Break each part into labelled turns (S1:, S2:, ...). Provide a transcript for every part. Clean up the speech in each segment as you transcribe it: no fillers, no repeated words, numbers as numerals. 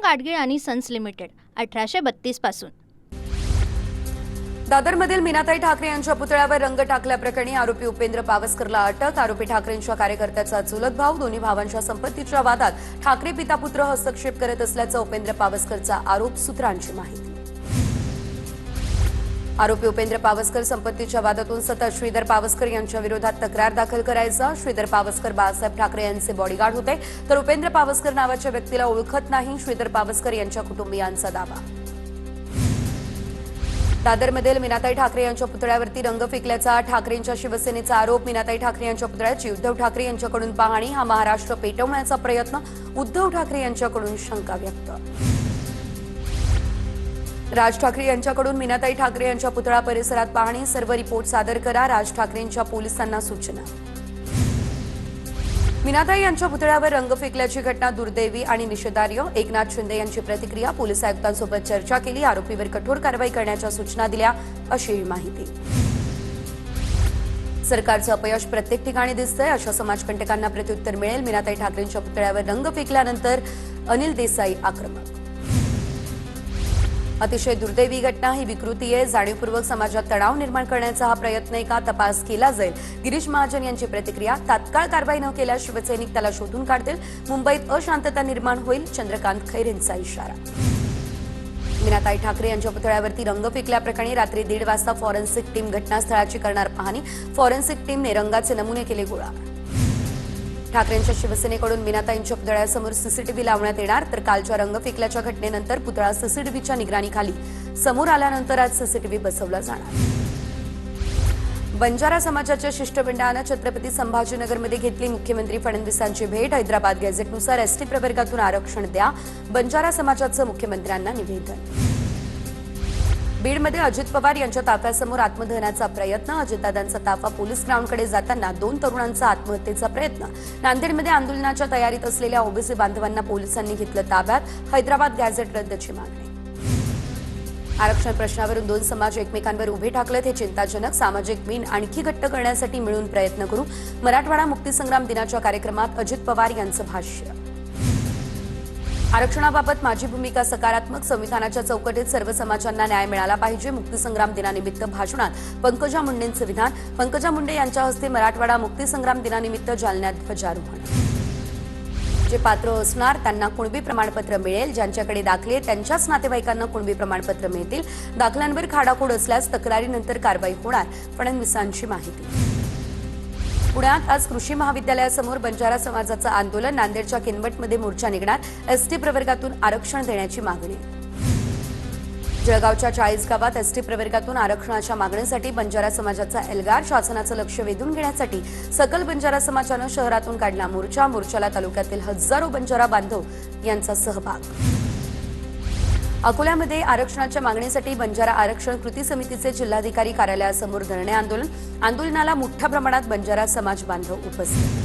S1: गाडगीळ आणि sons limited 1832 पासून।
S2: दादरमधील मीनाताई ठाकरे यांच्या पुतळ्यावर रंग टाकल्याप्रकरणी आरोपी उपेंद्र पावसकरला अटक। आरोपी ठाकरेंच्या कार्यकर्त्याचा चुलत भाऊ दोन्ही भावांच्या संपत्तीच्या वादात ठाकरे पिता पुत्र हस्तक्षेप करत असल्याचा उपेंद्र पावसकरचा आरोप। सूत्रांची माहिती। आरोपी उपेंद्र पावसकर संपत्तीच्या वादातून सतत श्रीधर पावसकर यांच्या विरोधात तक्रार दाखल करायचा। श्रीधर पावसकर बाळासाहेब ठाकरे यांचे बॉडीगार्ड होते, तर उपेंद्र पावसकर नावाच्या व्यक्तीला ओळखत नाही, श्रीधर पावसकर यांच्या कुटुंबियांचा दावा। दादरमधील मीनाताई ठाकरे यांच्या पुतळ्यावरती रंग फेकल्याचा ठाकरेंच्या शिवसेनेचा आरोप। मीनाताई ठाकरे यांच्या पुतळ्याची उद्धव ठाकरे यांच्याकडून पाहणी, हा महाराष्ट्र पेटवण्याचा प्रयत्न, उद्धव ठाकरे यांच्याकडून शंका व्यक्त। राज ठाकरे यांच्याकडून मीनाताई ठाकरे यांच्या पुतळा परिसरात पाहणी, सर्व रिपोर्ट सादर करा, राज ठाकरेंच्या पोलिसांना सूचना। मीनाताई यांच्या पुतळ्यावर रंग फेकल्याची घटना दुर्दैवी आणि निषेधार्ह। एकनाथ शिंदे यांची प्रतिक्रिया, पोलीस आयुक्तांसोबत चर्चा केली, आरोपीवर कठोर कारवाई करण्याच्या सूचना दिल्या, अशी माहिती। सरकारचं अपयश प्रत्येक ठिकाणी दिसतंय, अशा समाजकंटकांना प्रत्युत्तर मिळेल। मीनाताई ठाकरेंच्या पुतळ्यावर रंग फेकल्यानंतर अनिल देसाई आक्रमक। अतिशय दुर्दैवी घटना, ही विकृती आहे, जाणीवपूर्वक समाजात तणाव निर्माण करण्याचा हा प्रयत्न आहे का, तपास केला जाईल। गिरीश महाजन यांची प्रतिक्रिया, तात्काळ कारवाई न केल्यास शिवसैनिक त्याला शोधून काढतील, मुंबईत अशांतता निर्माण होईल, चंद्रकांत खैरेंचा इशारा। मीनाताई ठाकरे यांच्या पुतळ्यावरती रंग फेकल्याप्रकरणी रात्री 1:30 वाजता फॉरेन्सिक टीम घटनास्थळाची करणार पाहणी। फॉरेन्सिक टीमने रंगाचे नमुने केले गोळा। ठाकरेंच्या शिवसेनेकडून मीनाताईंच्या पुतळ्यासमोर सीसीटीव्ही लावण्यात येणार, तर कालच्या रंग फेकल्याच्या घटनेनंतर पुतळा सीसीटीव्हीच्या निगराणीखाली समोर आल्यानंतर आज सीसीटीव्ही बसवला जाणार। बंजारा समाजाच्या शिष्टमंडळानं छत्रपती संभाजीनगरमध्ये घेतली मुख्यमंत्री फडणवीसांची भेट। हैदराबाद गॅझेटनुसार एसटी प्रवर्गातून आरक्षण द्या, बंजारा समाजाचं मुख्यमंत्र्यांना निवेदन। बीडमध्ये अजित पवार यांच्या ताफ्यासमोर आत्मदहनाचा प्रयत्न। अजितदादांचा ताफा पोलीस ग्राउंडकडे जाताना 2 तरुणांचा आत्महत्येचा प्रयत्न। नांदेडमध्ये आंदोलनाच्या तयारीत असलेल्या ओबीसी बांधवांना पोलिसांनी घेतलं ताब्यात। हैदराबाद गॅझेट रद्दची मागणी। आरक्षण प्रश्नावरून 2 समाज एकमेकांवर उभे ठाकलेत, हे चिंताजनक। सामाजिक मीन आणखी घट्ट करण्यासाठी मिळून प्रयत्न करू। मराठवाडा मुक्तीसंग्राम दिनाच्या कार्यक्रमात अजित पवार यांचं भाष्य। आरक्षणाबाबत माझी भूमिका सकारात्मक, संविधानाच्या चौकटीत सर्व समाजांना न्याय मिळाला पाहिजे। मुक्तीसंग्राम दिनानिमित्त भाषणात पंकजा मुंडेंचं विधान। पंकजा मुंडे यांच्या हस्ते मराठवाडा मुक्तीसंग्राम दिनानिमित्त जालन्यात ध्वजारोहण। जे पात्र असणार त्यांना कुणबी प्रमाणपत्र मिळेल, ज्यांच्याकडे दाखले त्यांच्याच नातेवाईकांना कुणबी प्रमाणपत्र मिळतील। दाखल्यांवर खाडाखोड असल्यास तक्रारीनंतर कारवाई होणार, फडणवीसांची माहिती। पुण्यात आज कृषी महाविद्यालयासमोर बंजारा समाजाचं आंदोलन। नांदेडच्या किनवटमध्ये मोर्चा निघणार, एसटी प्रवर्गातून आरक्षण देण्याची मागणी। जळगावच्या 40 गावात एसटी प्रवर्गातून आरक्षणाच्या मागणीसाठी बंजारा समाजाचा एल्गार। शासनाचं लक्ष वेधून घेण्यासाठी सकल बंजारा समाजानं शहरातून काढला मोर्चा। मोर्चाला तालुक्यातील हजारो बंजारा बांधव यांचा सहभाग। अकोल्यामध्ये आरक्षणाच्या मागणीसाठी बंजारा आरक्षण कृती समितीचे जिल्हाधिकारी कार्यालयासमोर धरणे आंदोलन। आंदोलनाला मोठ्या प्रमाणात बंजारा समाज बांधव उपस्थित।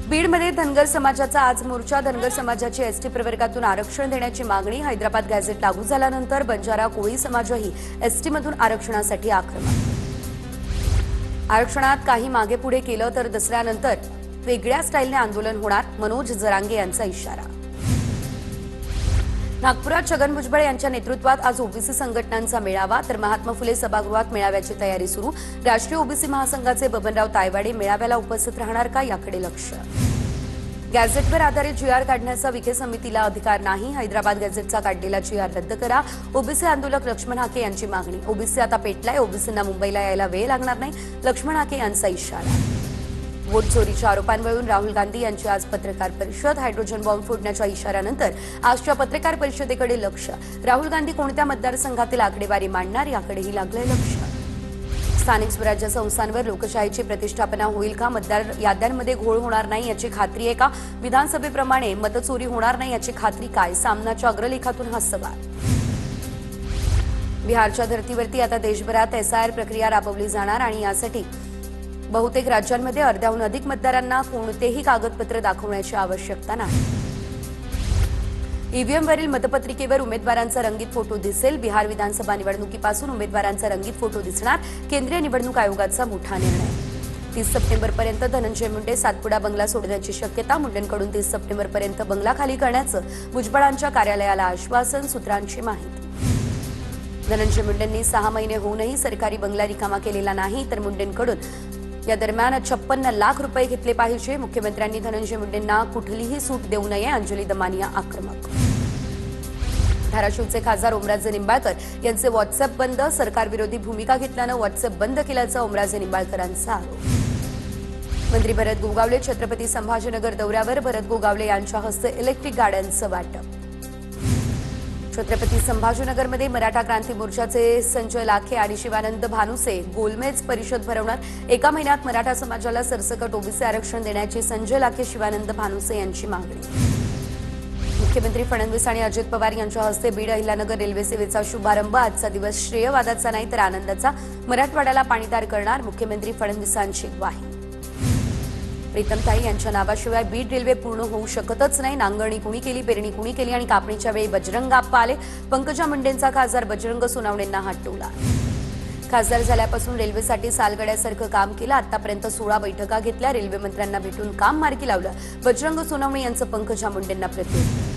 S2: बीडमध्ये धनगर समाजाचा आज मोर्चा। धनगर समाजाची एसटी प्रवर्गातून आरक्षण देण्याची मागणी। हैदराबाद गॅझेट लागू झाल्यानंतर बंजारा कोळी समाजही एसटीमधून आरक्षणासाठी आक्रमक। आरक्षणात काही मागे पुढे केलं तर दसऱ्यानंतर वेगळ्या स्टाईलने आंदोलन होणार, मनोज जरांगे यांचा इशारा। नागपुरात छगन भुजबळ यांच्या नेतृत्वात आज ओबीसी संघटनांचा मेळावा, तर महात्मा फुले सभागृहात मेळाव्याची तयारी सुरू। राष्ट्रीय ओबीसी महासंघाचे बबनराव तायवाडे मेळाव्याला उपस्थित राहणार का, याकडे लक्ष। गॅझेटवर आधारित जीआर काढण्याचा विखे समितीला अधिकार नाही, हैदराबाद गॅझेटचा काढलेला जीआर रद्द करा। ओबीसी आंदोलक लक्ष्मण हाके यांची मागणी। ओबीसी आता पेटलाय, ओबीसींना मुंबईला यायला वेळ लागणार नाही, लक्ष्मण हाके यांचा इशारा। वोट चोरीच्या आरोपांवरून राहुल गांधी यांची आज पत्रकार परिषद। हायड्रोजन बॉम्ब फोडण्याच्या इशाऱ्यानंतर आजच्या पत्रकार परिषदेकडे लक्ष। राहुल गांधी कोणत्या मतदारसंघातील आकडेवारी मांडणार, याकडेही लागलंय लक्ष। स्थानिक स्वराज्य संस्थांवर लोकशाहीची प्रतिष्ठापना होईल का, मतदार याद्यांमध्ये घोळ होणार नाही याची खात्री आहे का, विधानसभेप्रमाणे मतचोरी होणार नाही याची खात्री काय, सामनाच्या अग्रलेखातून हा सवाल। बिहारच्या धर्तीवरती आता देशभरात एसआयआर प्रक्रिया राबवली जाणार आणि यासाठी बहुतेक राज्यांमध्ये अर्ध्याहून अधिक मतदारांना कोणतेही कागदपत्र दाखवण्याची आवश्यकता नाही। ईव्हीएमवरील मतपत्रिकेवर उमेदवारांचा रंगीत फोटो दिसेल। बिहार विधानसभा निवडणुकीपासून उमेदवारांचा रंगीत फोटो दिसणार, केंद्रीय निवडणूक आयोगाचा मोठा निर्णय। 30 सप्टेंबरपर्यंत धनंजय मुंडे सातपुडा बंगला सोडण्याची शक्यता. मुंडेंकडून 30 सप्टेंबरपर्यंत बंगला खाली करण्याचं भुजबळांच्या कार्यालयाला आश्वासन. सूत्रांची माहिती. धनंजय मुंडेंनी 6 महिने होऊनही सरकारी बंगला रिकामा केलेला नाही, तर मुंडेंकडून या दरम्यान 56 लाख रुपये घेतले पाहिजे. मुख्यमंत्र्यांनी धनंजय मुंडेंना कुठलीही सूट देऊ नये. अंजली दमानिया आक्रमक. धाराशिवचे खासदार ओमराजे निंबाळकर यांचे व्हॉट्सअप बंद. सरकारविरोधी भूमिका घेतल्यानं व्हॉट्सअप बंद केल्याचा ओमराजे निंबाळकरांचा आरोप. मंत्री भरत गोगावले छत्रपती संभाजीनगर दौऱ्यावर. भरत गोगावले यांच्या हस्ते इलेक्ट्रिक गाड्यांचं वाटप. छत्रपती संभाजीनगरमध्ये मराठा क्रांती मोर्चाचे संजय लाखे आणि शिवानंद भानुसे गोलमेज परिषद भरवणार. 1 महिन्यात मराठा समाजाला सरसकट ओबीसी आरक्षण देण्याची संजय लाखे शिवानंद भानुसे यांची मागणी. मुख्यमंत्री फडणवीस आणि अजित पवार यांच्या हस्ते बीड अहिल्यानगर रेल्वे सेवेचा शुभारंभ. आजचा दिवस श्रेयवादाचा नाही तर आनंदाचा. मराठवाड्याला पाणीदार करणार. मुख्यमंत्री फडणवीसांची ग्वाही. प्रीतमताई यांच्या नावाशिवाय बीड रेल्वे पूर्ण होऊ शकतच नाही. नांगरणी कुणी केली, पेरणी कुणी केली आणि कापणीच्या वेळी बजरंग आप्पा आले. पंकजा मुंडेंचा खासदार बजरंग सोनावणेंना हटवला. खासदार झाल्यापासून रेल्वेसाठी सालगड्यासारखं काम केलं. आतापर्यंत 16 बैठका घेतल्या. रेल्वे मंत्र्यांना भेटून काम मार्गी लावलं. बजरंग सोनावणे यांचं पंकजा मुंडेंना प्रत्युत्तर.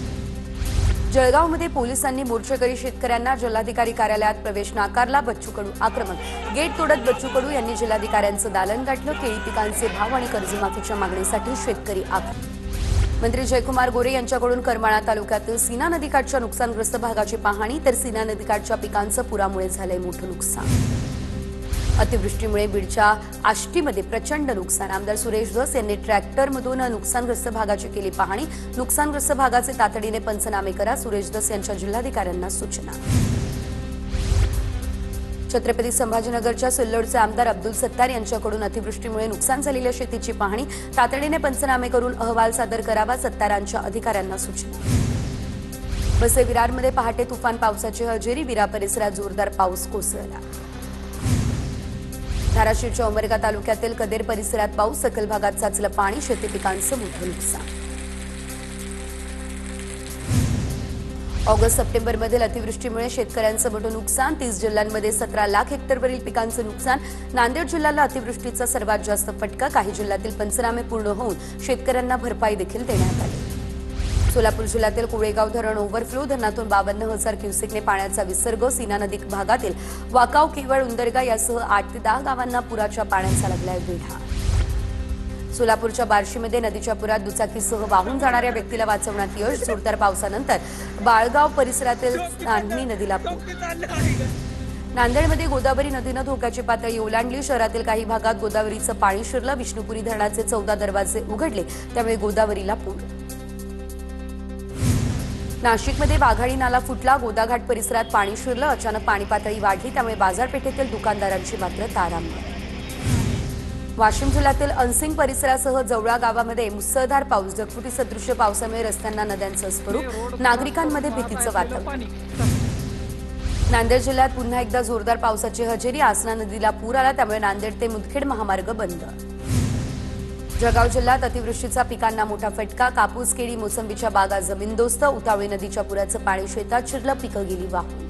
S2: जळगावमध्ये पोलिसांनी मोर्चेकरी शेतकऱ्यांना जिल्हाधिकारी कार्यालयात प्रवेश नाकारला. बच्चू कडू आक्रमक. गेट तोडत बच्चू कडू यांनी जिल्हाधिकाऱ्यांचं दालन गाठलं. केळी पिकांचे भाव आणि कर्जमाफीच्या मागणीसाठी शेतकरी आक्रमक. मंत्री जयकुमार गोरे यांच्याकडून करमाळा तालुक्यातील सीना नदीकाठच्या नुकसानग्रस्त भागाची पाहणी. तर सीना नदीकाठच्या पिकांचं पुरामुळे झालंय मोठं नुकसान. अतिवृष्टीमुळे बीडच्या आष्टीमध्ये प्रचंड नुकसान. आमदार सुरेश धस यांनी ट्रॅक्टरमधून नुकसानग्रस्त भागाची केली पाहणी. नुकसानग्रस्त भागाचे तातडीने पंचनामे करा. सुरेश धस यांच्या जिल्हाधिकाऱ्यांना सूचना. छत्रपती संभाजीनगरच्या सिल्लोडचे आमदार अब्दुल सत्तार यांच्याकडून अतिवृष्टीमुळे नुकसान झालेल्या शेतीची पाहणी. तातडीने पंचनामे करून अहवाल सादर करावा. सत्तारांच्या अधिकाऱ्यांना सूचना. वसई विरारमध्ये पहाटे तुफान पावसाची हजेरी. विरार परिसरात जोरदार पाऊस कोसळला. धाराशिवच्या उमरगा तालुक्यातील कदेर परिसरात पाऊस. सखल भागात साचलं पाणी. शेती पिकांचं मोठं नुकसान. ऑगस्ट सप्टेंबरमधील अतिवृष्टीमुळे शेतकऱ्यांचं मोठं नुकसान. 30 जिल्ह्यांमध्ये 17 लाख हेक्टरवरील पिकांचं नुकसान. नांदेड जिल्ह्याला अतिवृष्टीचा सर्वात जास्त फटका. काही जिल्ह्यातील पंचनामे पूर्ण होऊन शेतकऱ्यांना भरपाई देखील देण्यात आली. सोलापूर जिल्ह्यातील कोळेगाव धरण ओव्हरफ्लो. धरणातून 52,000 क्युसेकने पाण्याचा विसर्ग. सीना नदी भागातील वाकाव, केवळ, उंदरगा यासह 8 ते 10 गावांना पुराच्या पाण्याचा लागलाय वेढा. सोलापूरच्या बार्शीमध्ये नदीच्या पुरात दुचाकीसह वाहून जाणाऱ्या व्यक्तीला वाचवण्यात यश. जोरदार पावसानंतर बाळगाव परिसरातील नांदणी नदीला पूर. नांदेडमध्ये गोदावरी नदीनं धोक्याची पातळी ओलांडली. शहरातील काही भागात गोदावरीचं पाणी शिरलं. विष्णुपुरी धरणाचे 14 दरवाजे उघडले, त्यामुळे गोदावरीला पूर. नाशिकमध्ये वाघाडी नाला फुटला. गोदाघाट परिसरात पाणी शिरलं. अचानक पाणी पातळी वाढली, त्यामुळे बाजारपेठेतील दुकानदारांची मात्र तारांबळ. वाशिम जिल्ह्यातील अनसिंग परिसरासह जवळा गावामध्ये मुसळधार पाऊस. ढगफुटी सदृश्य पावसामुळे रस्त्यांना नद्यांचं स्वरूप. नागरिकांमध्ये भीतीचं वातावरण. नांदेड जिल्ह्यात पुन्हा एकदा जोरदार पावसाची हजेरी. आसना नदीला पूर आला, त्यामुळे नांदेड ते मुदखेड महामार्ग बंद. जळगाव जिल्ह्यात अतिवृष्टीचा पिकांना मोठा फटका. कापूस, केळी, मोसंबीच्या बागा जमीनदोस्त. उतावळी नदीच्या पुराचं पाणी शेतात शिरलं. पिकं गेली वाहून.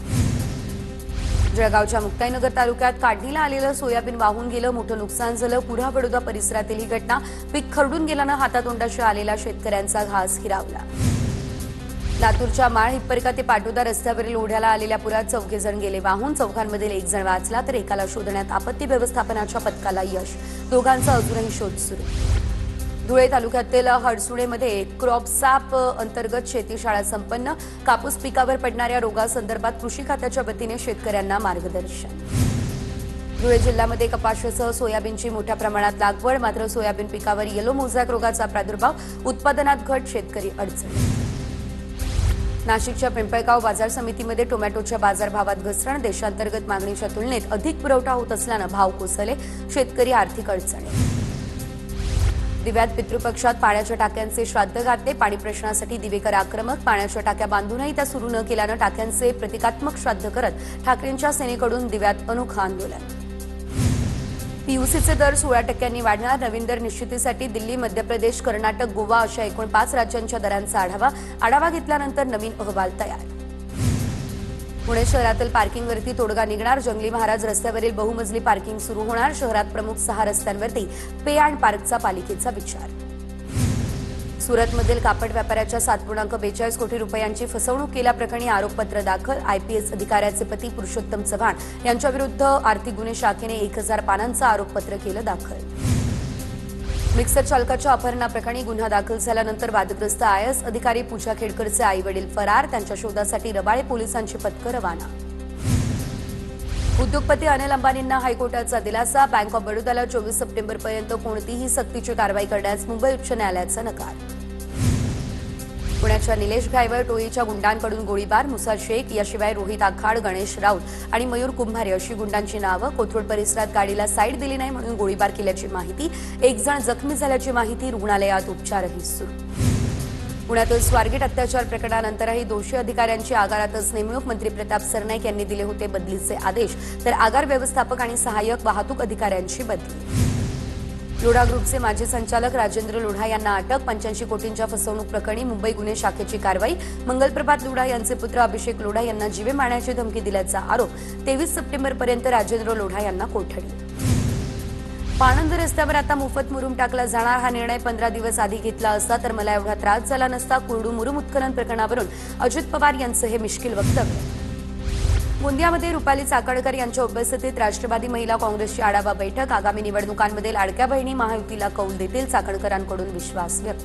S2: जळगावच्या मुक्ताईनगर तालुक्यात काढणीला आलेलं सोयाबीन वाहून गेलं. मोठं नुकसान झालं. पुढा बडोदा परिसरातील ही घटना. पीक खरडून गेल्यानं हातातोंडाशी आलेला शेतकऱ्यांचा घास हिरावला. लातूरच्या माळ हिप्परका ते पाटोदा रस्त्यावरील ओढ्याला आलेल्या पुरात 4 जण गेले वाहून. चौघांमधील 1 जण वाचला, तर एकाला शोधण्यात आपत्ती व्यवस्थापनाच्या पथकाला यश. दोघांचा अजूनही शोध सुरू. धुळे तालुक्यातील हडसुळेमध्ये क्रॉपसॅप अंतर्गत शेती शाळा संपन्न. कापूस पिकावर पडणाऱ्या रोगासंदर्भात कृषी खात्याच्या वतीने शेतकऱ्यांना मार्गदर्शन. धुळे जिल्ह्यामध्ये कपाशीसह सोयाबीनची मोठ्या प्रमाणात लागवड. मात्र सोयाबीन पिकावर येलो मोझॅक रोगाचा प्रादुर्भाव. उत्पादनात घट. शेतकरी अडचणी. नाशिकच्या पिंपळगाव बाजार समितीमध्ये टोमॅटोच्या बाजारभावात घसरण. देशांतर्गत मागणीच्या तुलनेत अधिक पुरवठा होत असल्यानं भाव कोसळले. शेतकरी आर्थिक अडचणी. दिव्यात पितृपक्षात पाण्याच्या टाक्यांचे श्राद्ध घातले. पाणी प्रश्नासाठी दिवेकर आक्रमक. पाण्याच्या टाक्या बांधूनही त्या सुरू न केल्यानं टाक्यांचे प्रतिकात्मक श्राद्ध करत ठाकरेंच्या सेनेकडून दिव्यात अनोखं आंदोलन. पीयूसीचे दर 16% वाढणार. नवीन दर निश्चितीसाठी दिल्ली, मध्य प्रदेश, कर्नाटक, गोवा अशा एकूण 5 राज्यांच्या दरांचा आढावा घेतल्यानंतर नवीन अहवाल तयार. पुणे शहरातील पार्किंगवरती तोडगा निघणार. जंगली महाराज रस्त्यावरील बहुमजली पार्किंग सुरू होणार. शहरात प्रमुख 6 रस्त्यांवरती पे अँड पार्कचा पालिकेचा विचार. सुरतमधील कापड व्यापाऱ्याच्या 7.42 कोटी रुपयांची फसवणूक केल्याप्रकरणी आरोपपत्र दाखल. आयपीएस अधिकाऱ्याचे पती पुरुषोत्तम चव्हाण यांच्याविरुद्ध आर्थिक गुन्हे शाखेने 1000 पानांचं आरोपपत्र केलं दाखल. मिक्सर चालकाच्या अपहरणाप्रकरणी गुन्हा दाखल झाल्यानंतर वादग्रस्त आयएस अधिकारी पूजा खेडकरचे आई वडील फरार. त्यांच्या शोधासाठी रबाळे पोलिसांची पथकं रवाना. उद्योगपती अनिल अंबानींना हायकोर्टाचा दिलासा. बँक ऑफ बडोदाला 24 सप्टेंबरपर्यंत कोणतीही सक्तीची कारवाई करण्यास मुंबई उच्च न्यायालयाचा नकार. पुण्याच्या निलेश घायवर टोळीच्या गुंडांकडून गोळीबार. मुसा शेख याशिवाय रोहित आखाड, गणेश राऊत आणि मयूर कुंभारे अशी गुंडांची नावं. कोथरूड परिसरात गाडीला साईड दिली नाही म्हणून गोळीबार केल्याची माहिती. 1 जण जखमी झाल्याची माहिती. रुग्णालयात उपचारही सुरू. पुण्यातील स्वारगेट अत्याचार प्रकरणानंतरही दोषी अधिकाऱ्यांची आगारातच नेमणूक. मंत्री प्रताप सरनाईक यांनी दिले होते बदलीचे आदेश, तर आगार व्यवस्थापक आणि सहाय्यक वाहतूक अधिकाऱ्यांची बदली. लोढा ग्रुपचे माजी संचालक राजेंद्र लोढा यांना अटक. 85 कोटींच्या फसवणूक प्रकरणी मुंबई गुन्हे शाखेची कारवाई. मंगलप्रभात लोढा यांचे पुत्र अभिषेक लोढा यांना जीवे मारण्याची धमकी दिल्याचा आरोप. 23 सप्टेंबरपर्यंत राजेंद्र लोढा यांना कोठडी. पाणंद रस्त्यावर आता मोफत मुरुम टाकला जाणार. हा निर्णय 15 दिवस आधी घेतला असता तर मला एवढा त्रास झाला नसता. कुरडू मुरुम उत्खनन प्रकरणावरून अजित पवार यांचं हे मिश्किल वक्तव्य. गोंदियामध्ये रुपाली चाकणकर यांच्या उपस्थितीत राष्ट्रवादी महिला काँग्रेसची आढावा बैठक. आगामी निवडणुकांमध्ये लाडक्या बहिणी महायुतीला कौल देतील. चाकणकरांकडून विश्वास व्यक्त.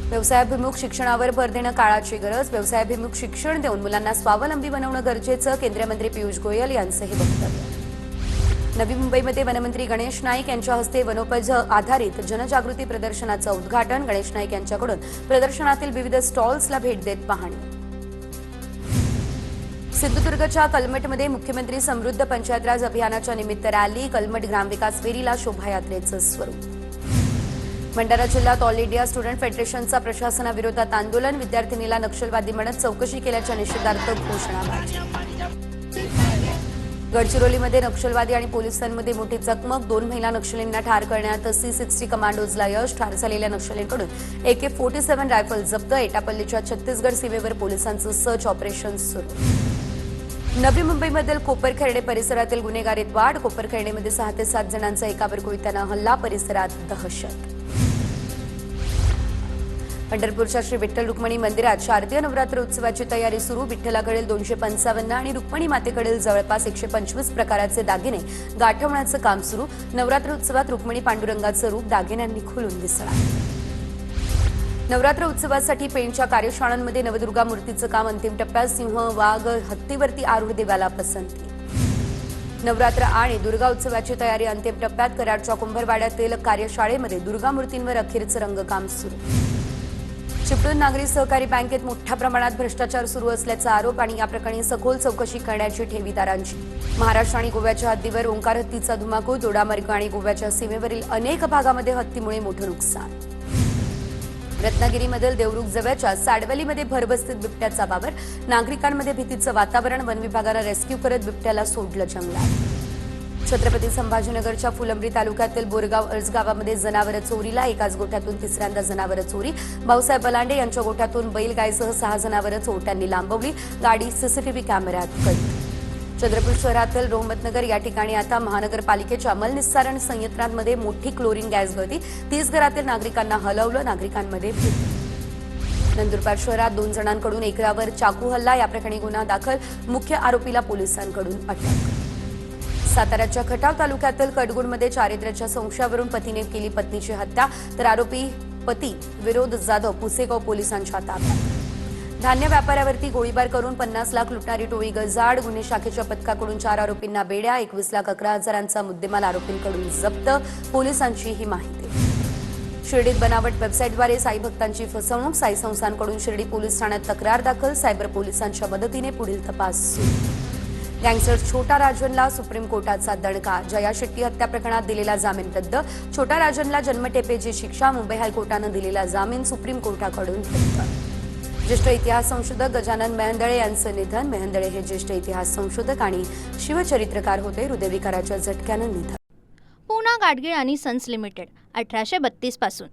S2: व्यवसायाभिमुख शिक्षणावर भर देणं काळाची गरज. व्यवसायाभिमुख शिक्षण देऊन मुलांना स्वावलंबी बनवणं गरजेचं. केंद्रीय मंत्री पियुष गोयल यांचं हे वक्तव्य. नवी मुंबईमध्ये वनमंत्री गणेश नाईक यांच्या हस्ते वनोपज आधारित जनजागृती प्रदर्शनाचं उद्घाटन. गणेश नाईक यांच्याकडून प्रदर्शनातील विविध स्टॉल्सला भेट देत पाहणी. सिंधुदुर्गच्या कलमठमध्ये मुख्यमंत्री समृद्ध पंचायत राज अभियानाच्या निमित्त रॅली. कलमठ ग्रामविकास फेरीला शोभायात्रेचं स्वरूप. भंडारा जिल्ह्यात ऑल इंडिया स्टुडंट फेडरेशनचा प्रशासनाविरोधात आंदोलन. विद्यार्थिनीला नक्षलवादी म्हणत चौकशी केल्याच्या निषेधार्थ घोषणाबाजी. गडचिरोलीमध्ये नक्षलवादी आणि पोलिसांमध्ये मोठी चकमक. 2 महिला नक्षलींना ठार करण्यात C60 कमांडोजला यश. ठार झालेल्या नक्षलींकडून AK-47 रायफल जप्त. एटापल्लीच्या छत्तीसगड सीमेवर पोलिसांचं सर्च ऑपरेशन सुरू. नवी मुंबईमधील कोपरखैरणे परिसरातील गुन्हेगारीत वाढ. कोपरखैरणेमध्ये 6 ते 7 जणांचा एकावर कोयत्यानं हल्ला. परिसरात दहशत. पंढरपूरच्या श्री विठ्ठल रुक्मिणी मंदिरात शारदीय नवरात्र उत्सवाची तयारी सुरू. विठ्ठलाकडील 255 आणि रुक्मिणी मातेकडील जवळपास 125 प्रकारचे दागिने गाठवण्याचं काम सुरू. नवरात्र उत्सवात रुक्मिणी पांडुरंगाचं रूप दागिन्यांनी खुलून दिसणार. नवरात्र उत्सवासाठी पेणच्या कार्यशाळांमध्ये नवदुर्गा मूर्तीचं काम अंतिम टप्प्यात. सिंह, वाघ, हत्तीवरती आरूढ देवाला पसंती. नवरात्र आणि दुर्गा उत्सवाची तयारी अंतिम टप्प्यात. कराडच्या कुंभरवाड्यातील कार्यशाळेमध्ये दुर्गा मूर्तींवर अखेरचं रंगकाम सुरू. चिपळूण नागरी सहकारी बँकेत मोठ्या प्रमाणात भ्रष्टाचार सुरू असल्याचा आरोप आणि या प्रकरणी सखोल चौकशी करण्याची ठेवीदारांची. महाराष्ट्र आणि गोव्याच्या हद्दीवर ओंकार हत्तीचा धुमाकूळ. दोडामार्ग आणि गोव्याच्या सीमेवरील अनेक भागामध्ये हत्तीमुळे मोठं नुकसान. रत्नागिरीमधील देवरुख जवळच्या साडवलीमध्ये भरबस्तीत बिबट्याचा वावर. नागरिकांमध्ये भीतीचं वातावरण. वन विभागानं रेस्क्यू करत बिबट्याला सोडलं जंगलात. छत्रपती संभाजीनगरच्या फुलंब्री तालुक्यातील बोरगाव अर्ज गावामध्ये जनावर चोरीला. एकाच गोठ्यातून तिसऱ्यांदा जनावर चोरी. भाऊसाहेब बलांडे यांच्या गोठ्यातून बैल गायसह 6 जनावर चोरट्यांनी लांबवली. गाडी CCTV कॅमेऱ्यात कैद. चंद्रपूर शहरातील रोहमतनगर या ठिकाणी आता महानगरपालिकेच्या मलनिस्सारण संयंत्रांमध्ये मोठी क्लोरीन गॅस गळती. 30 घरातील नागरिकांना हलवलं. नागरिकांमध्ये भीती. नंदुरबार शहरात 2 जणांकडून एकरावर चाकू हल्ला. या प्रकरणी गुन्हा दाखल. मुख्य आरोपीला पोलिसांकडून अटक. साताऱ्याच्या खटाव तालुक्यातील कडगुणमध्ये चारित्र्याच्या संशयावरून पतीने केली पत्नीची हत्या, तर आरोपी पती विरोध जाधव पुसेगाव पोलिसांच्या ताब्यात. धान्य व्यापाऱ्यावरती गोळीबार करून 50 लाख लुटणारी टोळी गजाआड. गुन्हे शाखेच्या पथकाकडून 4 आरोपींना बेड्या. 21,11,000चा मुद्देमाल आरोपींकडून जप्त. पोलिसांची ही माहिती. शिर्डीत बनावट वेबसाईटद्वारे साई भक्तांची फसवणूक. साई संस्थांकडून शिर्डी पोलीस ठाण्यात तक्रार दाखल. सायबर पोलिसांच्या मदतीने पुढील तपास सुरू. गँगस्टर छोटा राजनला सुप्रीम कोर्टाचा दणका. जया शेट्टी हत्या प्रकरणात दिलेला जामीन रद्द. छोटा राजनला जन्मठेपेची शिक्षा. मुंबई हायकोर्टानं दिलेला जामीन सुप्रीम कोर्टाकडून रद्द. ज्येष्ठ इतिहास संशोधक गजानन मेहंदळे यांचं निधन. मेहंदळे हे ज्येष्ठ इतिहास संशोधक आणि शिवचरित्रकार होते. हृदयविकाराच्या झटक्यानं निधन.
S1: पूना गाडगीळ आणि सन्स लिमिटेड 1832 पासून